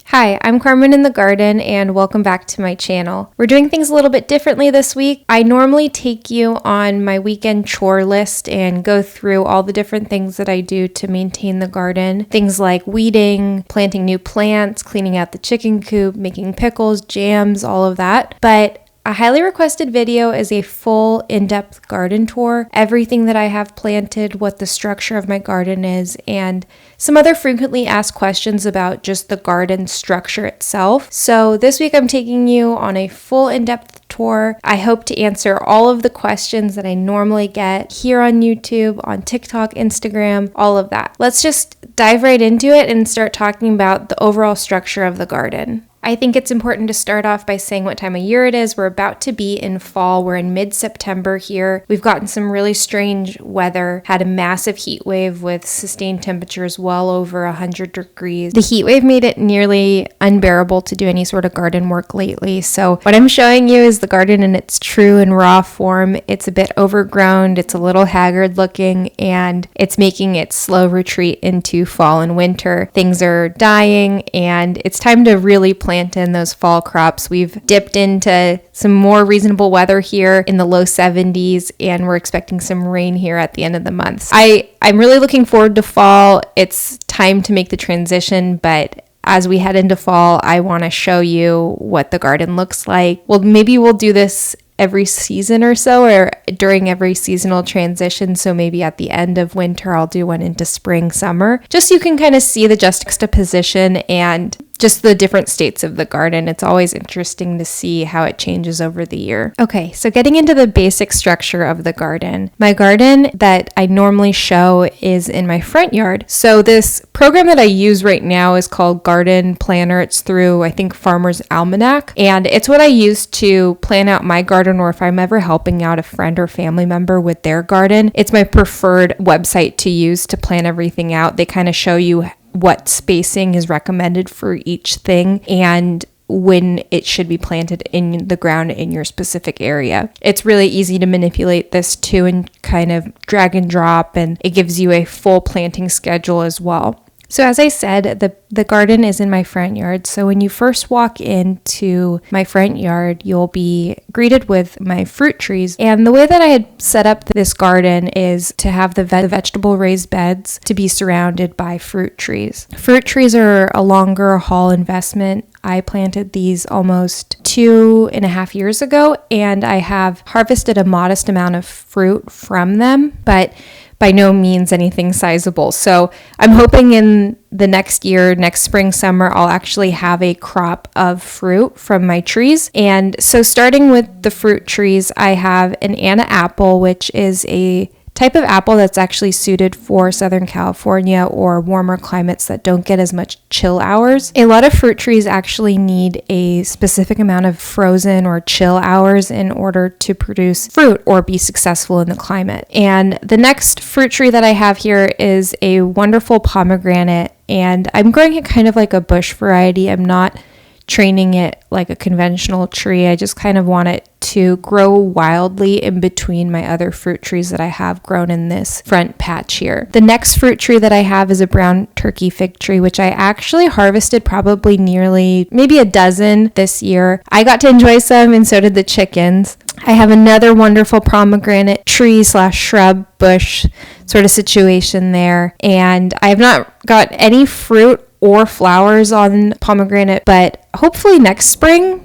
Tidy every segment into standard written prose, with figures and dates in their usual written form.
Hi, I'm Carmen in the Garden and welcome back to my channel. We're doing things a little bit differently this week. I normally take you on my weekend chore list and go through all the different things that I do to maintain the garden. Things like weeding, planting new plants, cleaning out the chicken coop, making pickles, jams, all of that. But a highly requested video is a full in-depth garden tour, everything that I have planted, what the structure of my garden is, and some other frequently asked questions about just the garden structure itself. So this week I'm taking you on a full in-depth tour. I hope to answer all of the questions that I normally get here on YouTube, on TikTok, Instagram, all of that. Let's just dive right into it and start talking about the overall structure of the garden. I think it's important to start off by saying what time of year it is. We're about to be in fall. We're in mid-September here. We've gotten some really strange weather, had a massive heat wave with sustained temperatures well over 100 degrees. The heat wave made it nearly unbearable to do any sort of garden work lately. So what I'm showing you is the garden in its true and raw form. It's a bit overgrown, it's a little haggard looking, and it's making its slow retreat into fall and winter. Things are dying and it's time to really plant in those fall crops. We've dipped into some more reasonable weather here in the low 70s, and we're expecting some rain here at the end of the month. So I'm really looking forward to fall. It's time to make the transition, but as we head into fall, I want to show you what the garden looks like. Well, maybe we'll do this every season or so, or during every seasonal transition. So maybe at the end of winter, I'll do one into spring, summer, just so you can kind of see the juxtaposition and just the different states of the garden. It's always interesting to see how it changes over the year. Okay, so getting into the basic structure of the garden. My garden that I normally show is in my front yard. So this program that I use right now is called Garden Planner. It's through, I think, Farmer's Almanac. And it's what I use to plan out my garden, or if I'm ever helping out a friend or family member with their garden, it's my preferred website to use to plan everything out. They kind of show you what spacing is recommended for each thing and when it should be planted in the ground in your specific area. It's really easy to manipulate this too and kind of drag and drop, and it gives you a full planting schedule as well. So as I said, the garden is in my front yard. So when you first walk into my front yard, you'll be greeted with my fruit trees. And the way that I had set up this garden is to have the vegetable raised beds to be surrounded by fruit trees. Fruit trees are a longer haul investment. I planted these almost 2.5 years ago, and I have harvested a modest amount of fruit from them, but by no means anything sizable. So I'm hoping in the next year, next spring, summer, I'll actually have a crop of fruit from my trees. And so starting with the fruit trees, I have an Anna apple, which is a type of apple that's actually suited for Southern California or warmer climates that don't get as much chill hours. A lot of fruit trees actually need a specific amount of frozen or chill hours in order to produce fruit or be successful in the climate. And the next fruit tree that I have here is a wonderful pomegranate, and I'm growing it kind of like a bush variety. I'm not training it like a conventional tree. I just kind of want it to grow wildly in between my other fruit trees that I have grown in this front patch here. The next fruit tree that I have is a brown turkey fig tree, which I actually harvested probably maybe a dozen this year. I got to enjoy some, and so did the chickens. I have another wonderful pomegranate tree / shrub bush sort of situation there, and I have not got any fruit or flowers on pomegranate, but hopefully next spring,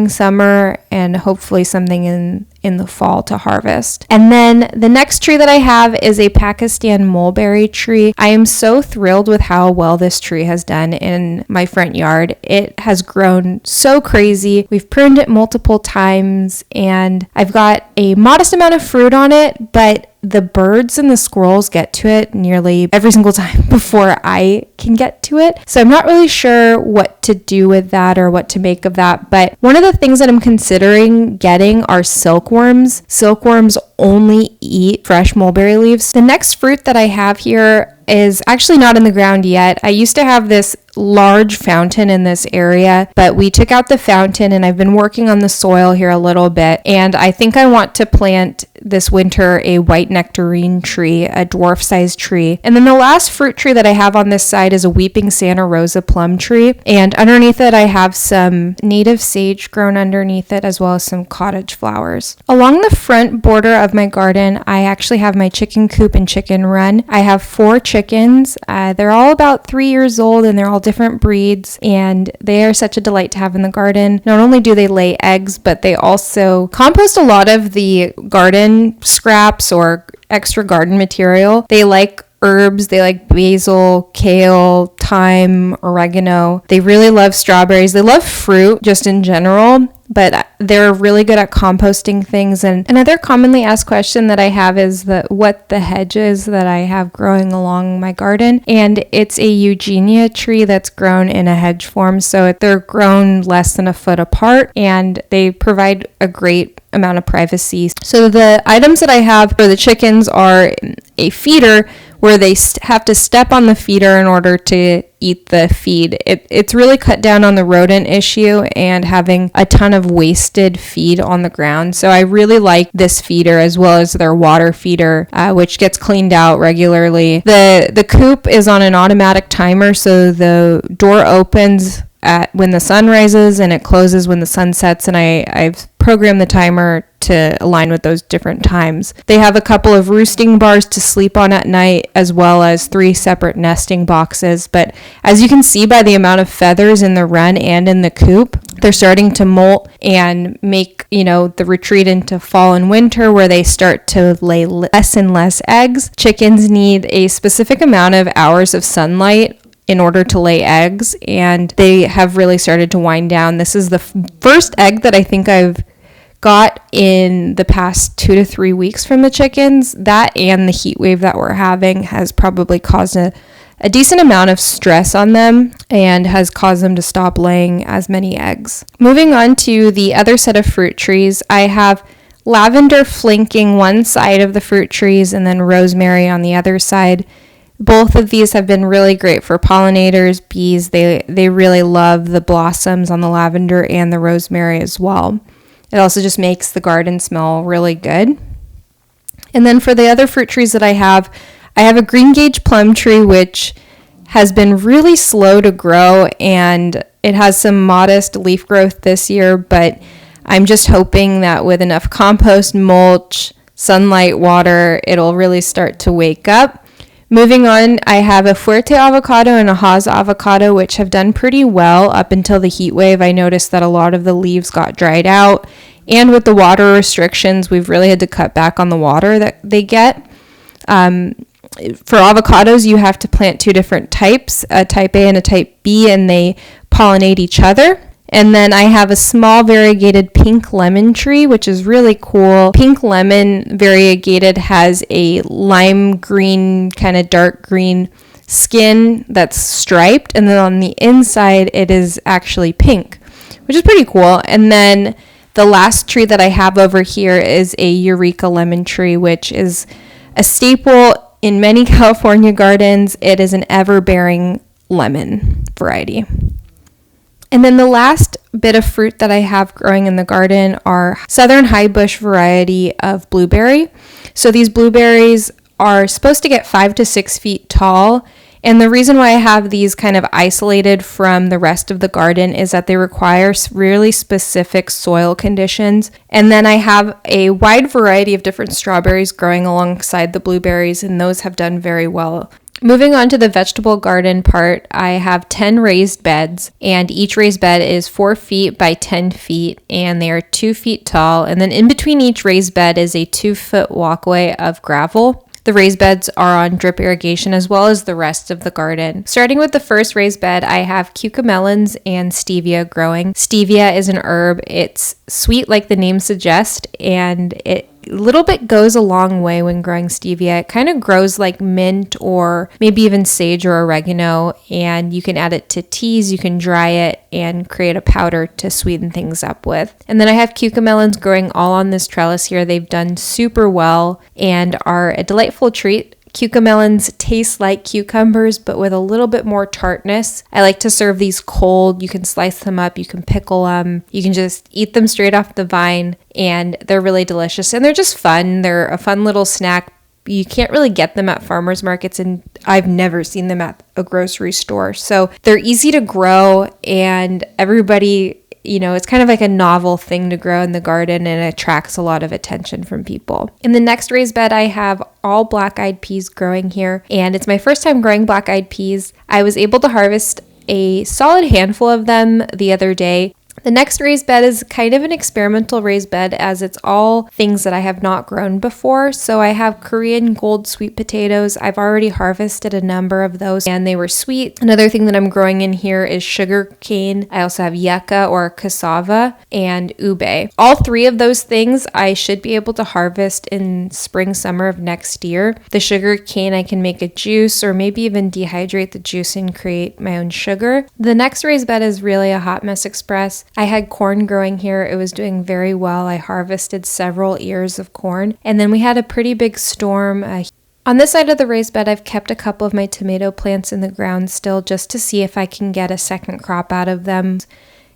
summer, and hopefully something in the fall to harvest. And then the next tree that I have is a Pakistan mulberry tree. I am so thrilled with how well this tree has done in my front yard. It has grown so crazy. We've pruned it multiple times, and I've got a modest amount of fruit on it, but the birds and the squirrels get to it nearly every single time before I can get to it. So I'm not really sure what to do with that or what to make of that. But one of the things that I'm considering getting are silkworms. Silkworms only eat fresh mulberry leaves. The next fruit that I have here is actually not in the ground yet. I used to have this large fountain in this area, but we took out the fountain and I've been working on the soil here a little bit. And I think I want to plant this winter a white nectarine tree, a dwarf sized tree. And then the last fruit tree that I have on this side is a weeping Santa Rosa plum tree. And underneath it, I have some native sage grown underneath it, as well as some cottage flowers. Along the front border of my garden, I actually have my chicken coop and chicken run. I have 4 chickens. They're all about 3 years old and they're all different breeds, and they are such a delight to have in the garden. Not only do they lay eggs, but they also compost a lot of the garden scraps or extra garden material. They like herbs. They like basil, kale, thyme, oregano. They really love strawberries. They love fruit just in general, but they're really good at composting things. And another commonly asked question that I have is what the hedge is that I have growing along my garden. And it's a Eugenia tree that's grown in a hedge form. So they're grown less than a foot apart, and they provide a great amount of privacy. So the items that I have for the chickens are a feeder where they have to step on the feeder in order to eat the feed. It's really cut down on the rodent issue and having a ton of wasted feed on the ground. So I really like this feeder, as well as their water feeder, which gets cleaned out regularly. The coop is on an automatic timer, so the door opens when the sun rises and it closes when the sun sets, and I've programmed the timer to align with those different times. They have a couple of roosting bars to sleep on at night, as well as 3 separate nesting boxes. But as you can see by the amount of feathers in the run and in the coop, they're starting to molt and make, the retreat into fall and winter, where they start to lay less and less eggs. Chickens need a specific amount of hours of sunlight in order to lay eggs, and they have really started to wind down. This is the first egg that I think I've got in the past 2 to 3 weeks from the chickens. That and the heat wave that we're having has probably caused a decent amount of stress on them and has caused them to stop laying as many eggs. Moving on to the other set of fruit trees, I have lavender flanking one side of the fruit trees and then rosemary on the other side. Both of these have been really great for pollinators, bees. They really love the blossoms on the lavender and the rosemary as well. It also just makes the garden smell really good. And then for the other fruit trees that I have a green gage plum tree, which has been really slow to grow, and it has some modest leaf growth this year, but I'm just hoping that with enough compost, mulch, sunlight, water, it'll really start to wake up. Moving on, I have a Fuerte avocado and a Hass avocado, which have done pretty well up until the heat wave. I noticed that a lot of the leaves got dried out, and with the water restrictions, we've really had to cut back on the water that they get. For avocados, you have to plant 2 different types, a type A and a type B, and they pollinate each other. And then I have a small variegated pink lemon tree, which is really cool. Pink lemon variegated has a lime green, kind of dark green skin that's striped. And then on the inside, it is actually pink, which is pretty cool. And then the last tree that I have over here is a Eureka lemon tree, which is a staple in many California gardens. It is an ever-bearing lemon variety. And then the last bit of fruit that I have growing in the garden are Southern High Bush variety of blueberry. So these blueberries are supposed to get 5 to 6 feet tall. And the reason why I have these kind of isolated from the rest of the garden is that they require really specific soil conditions. And then I have a wide variety of different strawberries growing alongside the blueberries, and those have done very well. Moving on to the vegetable garden part, I have 10 raised beds, and each raised bed is 4 feet by 10 feet, and they are 2 feet tall. And then in between each raised bed is a 2-foot walkway of gravel. The raised beds are on drip irrigation, as well as the rest of the garden. Starting with the first raised bed, I have cucamelons and stevia growing. Stevia is an herb. It's sweet like the name suggests, and it a little bit goes a long way when growing stevia. It kind of grows like mint or maybe even sage or oregano, and you can add it to teas, you can dry it and create a powder to sweeten things up with. And then I have cucamelons growing all on this trellis here. They've done super well and are a delightful treat. Cucamelons taste like cucumbers, but with a little bit more tartness. I like to serve these cold. You can slice them up, you can pickle them, you can just eat them straight off the vine, and they're really delicious. And they're just fun. They're a fun little snack. You can't really get them at farmers markets, and I've never seen them at a grocery store. So they're easy to grow, and everybody, it's kind of like a novel thing to grow in the garden, and it attracts a lot of attention from people. In the next raised bed, I have all black-eyed peas growing here, and it's my first time growing black-eyed peas. I was able to harvest a solid handful of them the other day. The next raised bed is kind of an experimental raised bed, as it's all things that I have not grown before. So I have Korean gold sweet potatoes. I've already harvested a number of those and they were sweet. Another thing that I'm growing in here is sugar cane. I also have yucca or cassava and ube. All three of those things I should be able to harvest in spring, summer of next year. The sugar cane, I can make a juice or maybe even dehydrate the juice and create my own sugar. The next raised bed is really a hot mess express. I had corn growing here. It was doing very well. I harvested several ears of corn, and then we had a pretty big storm. On this side of the raised bed, I've kept a couple of my tomato plants in the ground still just to see if I can get a second crop out of them.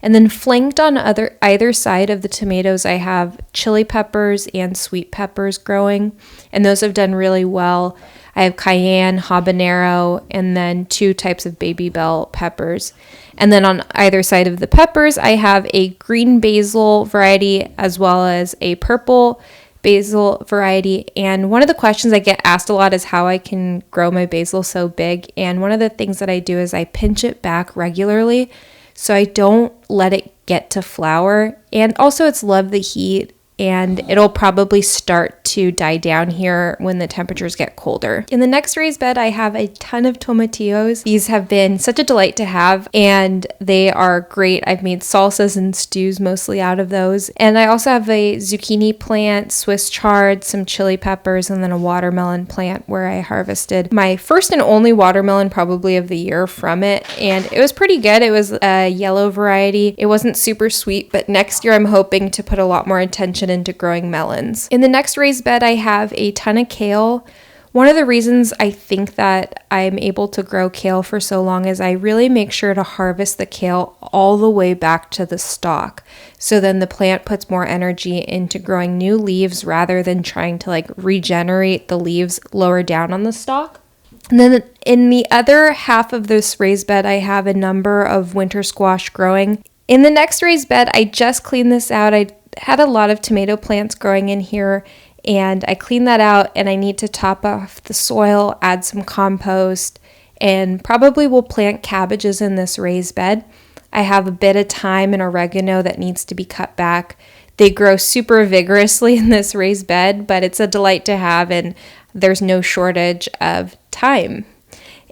And then flanked on either side of the tomatoes, I have chili peppers and sweet peppers growing, and those have done really well. I have cayenne, habanero, and then 2 types of baby bell peppers. And then on either side of the peppers, I have a green basil variety as well as a purple basil variety. And one of the questions I get asked a lot is how I can grow my basil so big. And one of the things that I do is I pinch it back regularly so I don't let it get to flower. And also it's loved the heat, and it'll probably start to die down here when the temperatures get colder. In the next raised bed, I have a ton of tomatillos. These have been such a delight to have, and they are great. I've made salsas and stews mostly out of those. And I also have a zucchini plant, Swiss chard, some chili peppers, and then a watermelon plant where I harvested my first and only watermelon probably of the year from it. And it was pretty good. It was a yellow variety. It wasn't super sweet, but next year I'm hoping to put a lot more attention into growing melons. In the next raised bed, I have a ton of kale. One of the reasons I think that I'm able to grow kale for so long is I really make sure to harvest the kale all the way back to the stalk. So then the plant puts more energy into growing new leaves rather than trying to regenerate the leaves lower down on the stalk. And then in the other half of this raised bed, I have a number of winter squash growing. In the next raised bed, I just cleaned this out. I had a lot of tomato plants growing in here, and I cleaned that out, and I need to top off the soil, add some compost, and probably will plant cabbages in this raised bed. I have a bit of thyme and oregano that needs to be cut back. They grow super vigorously in this raised bed, but it's a delight to have, and there's no shortage of thyme.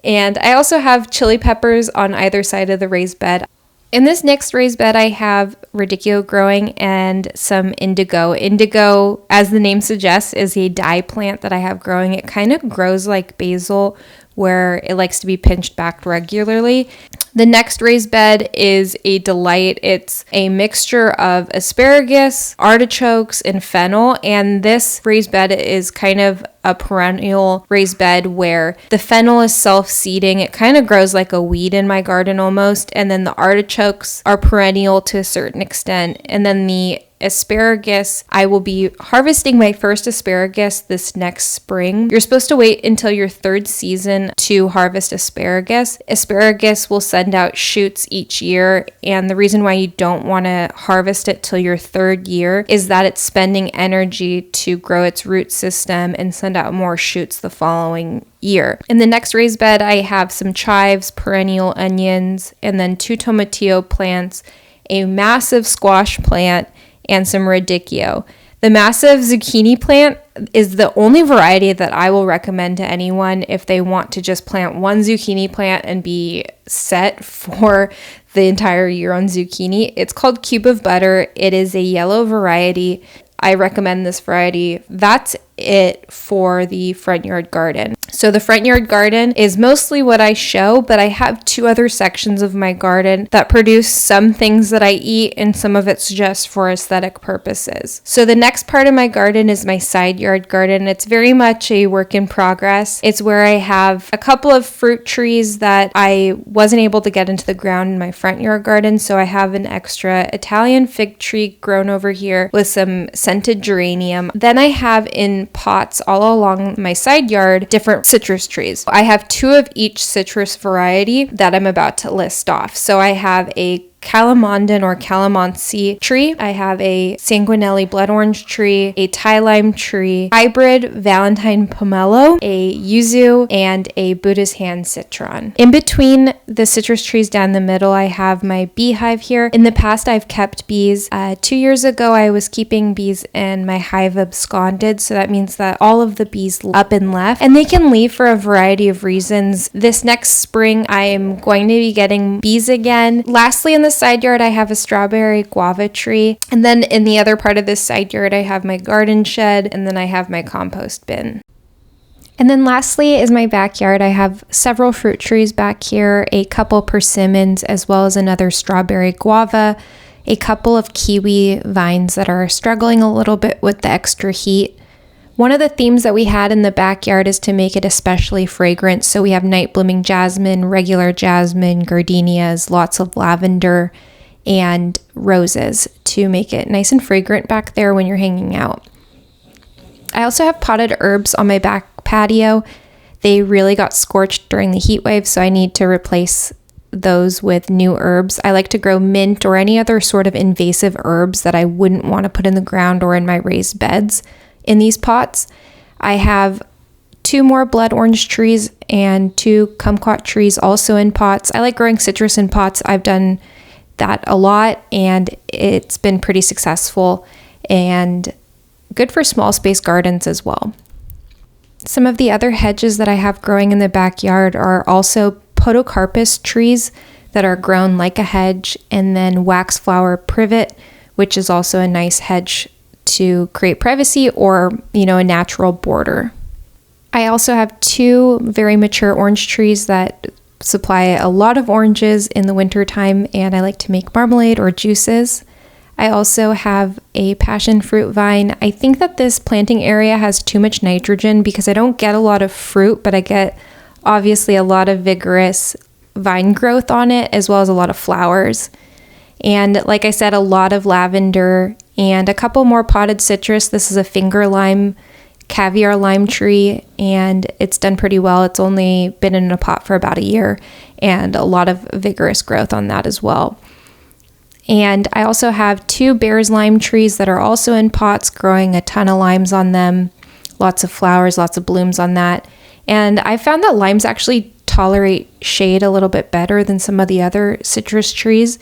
And I also have chili peppers on either side of the raised bed. In this next raised bed, I have radicchio growing and some indigo. Indigo, as the name suggests, is a dye plant that I have growing. It kind of grows like basil, where it likes to be pinched back regularly. The next raised bed is a delight. It's a mixture of asparagus, artichokes, and fennel. And this raised bed is kind of a perennial raised bed where the fennel is self-seeding. It kind of grows like a weed in my garden almost. And then the artichokes are perennial to a certain extent. And then the asparagus, I will be harvesting my first asparagus this next spring. You're supposed to wait until your 3rd season to harvest asparagus. Asparagus will send out shoots each year, and the reason why you don't want to harvest it till your 3rd year is that it's spending energy to grow its root system and send out more shoots the following year. In the next raised bed, I have some chives, perennial onions, and then 2 tomatillo plants, a massive squash plant, and some radicchio. The massive zucchini plant is the only variety that I will recommend to anyone if they want to just plant one zucchini plant and be set for the entire year on zucchini. It's called Cube of Butter. It is a yellow variety. I recommend this variety. That's it for the front yard garden. So the front yard garden is mostly what I show, but I have 2 other sections of my garden that produce some things that I eat, and some of it's just for aesthetic purposes. So the next part of my garden is my side yard garden. It's very much a work in progress. It's where I have a couple of fruit trees that I wasn't able to get into the ground in my front yard garden, so I have an extra Italian fig tree grown over here with some scented geranium. Then I have in pots all along my side yard different citrus trees. I have 2 of each citrus variety that I'm about to list off. So I have a Calamandan or Calamansi tree. I have a Sanguinelli blood orange tree, a Thai lime tree, hybrid Valentine pomelo, a yuzu, and a Buddha's hand citron. In between the citrus trees down the middle, I have my beehive here. In the past, I've kept bees. 2 years ago, I was keeping bees and my hive absconded, so that means that all of the bees up and left, and they can leave for a variety of reasons. This next spring, I am going to be getting bees again. Lastly, in the side yard, I have a strawberry guava tree, and then in the other part of this side yard, I have my garden shed, and then I have my compost bin. And then lastly is my backyard. I have several fruit trees back here, a couple persimmons, as well as another strawberry guava, a couple of kiwi vines that are struggling a little bit with the extra heat. One of the themes that we had in the backyard is to make it especially fragrant. So we have night blooming jasmine, regular jasmine, gardenias, lots of lavender, and roses to make it nice and fragrant back there when you're hanging out. I also have potted herbs on my back patio. They really got scorched during the heat wave, so I need to replace those with new herbs. I like to grow mint or any other sort of invasive herbs that I wouldn't want to put in the ground or in my raised beds in these pots. I have 2 more blood orange trees and 2 kumquat trees also in pots. I like growing citrus in pots. I've done that a lot and it's been pretty successful and good for small space gardens as well. Some of the other hedges that I have growing in the backyard are also podocarpus trees that are grown like a hedge, and then waxflower privet, which is also a nice hedge to create privacy or, a natural border. I also have 2 very mature orange trees that supply a lot of oranges in the wintertime, and I like to make marmalade or juices. I also have a passion fruit vine. I think that this planting area has too much nitrogen because I don't get a lot of fruit, but I get obviously a lot of vigorous vine growth on it, as well as a lot of flowers. And like I said, a lot of lavender and a couple more potted citrus. This is a finger lime, caviar lime tree, and it's done pretty well. It's only been in a pot for about a year, and a lot of vigorous growth on that as well. And I also have 2 bear's lime trees that are also in pots, growing a ton of limes on them. Lots of flowers, lots of blooms on that. And I found that limes actually tolerate shade a little bit better than some of the other citrus trees.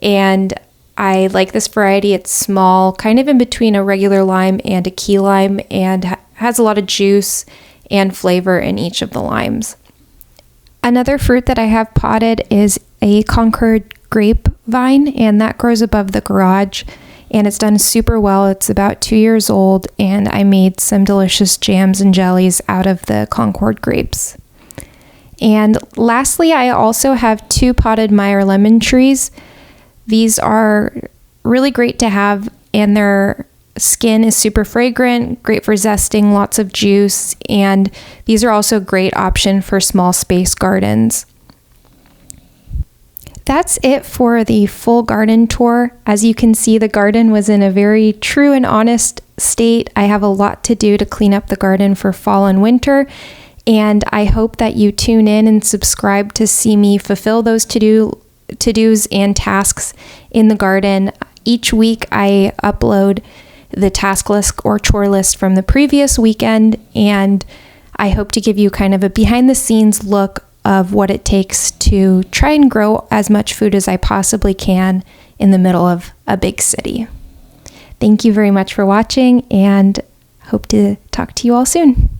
And I like this variety. It's small, kind of in between a regular lime and a key lime, and has a lot of juice and flavor in each of the limes. Another fruit that I have potted is a Concord grape vine, and that grows above the garage, and it's done super well. It's about 2 years old, and I made some delicious jams and jellies out of the Concord grapes. And lastly, I also have 2 potted Meyer lemon trees. These are really great to have, and their skin is super fragrant, great for zesting, lots of juice, and these are also a great option for small space gardens. That's it for the full garden tour. As you can see, the garden was in a very true and honest state. I have a lot to do to clean up the garden for fall and winter, and I hope that you tune in and subscribe to see me fulfill those to-dos and tasks in the garden. Each week I upload the task list or chore list from the previous weekend, and I hope to give you kind of a behind the scenes look of what it takes to try and grow as much food as I possibly can in the middle of a big city. Thank you very much for watching, and hope to talk to you all soon.